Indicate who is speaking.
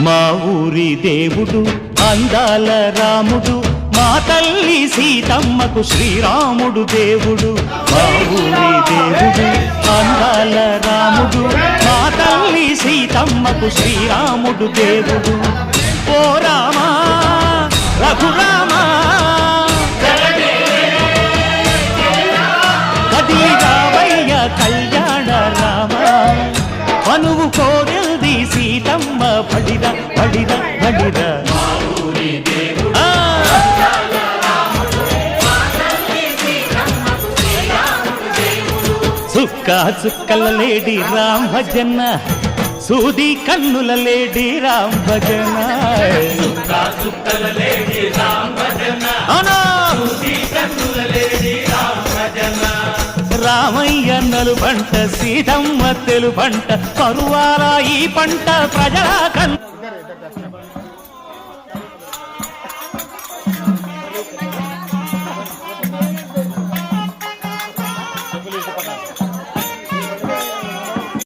Speaker 1: మా ఊరి దేవుడు అందాల రాముడు, మా తల్లి సీతమ్మకు శ్రీరాముడు దేవుడు. మా ఊరి దేవుడు అందాల రాముడు, మా తల్లి సీతమ్మకు శ్రీరాముడు దేవుడు. ఓ రామా రఘురామా కదిలి రావయ్య కళ్యాణ రామ, మనువు కోరింది సీతమ్మ పడిద పడిద పడిద. చుక్క చుక్కల లేడి రామ్ భజన, సూది కన్నుల లేడి రామ్ భజన. రామయ్య నలు పంట సీతమ్మ తెలు పంట, పరువాల ఈ పంట ప్రజల కన్ను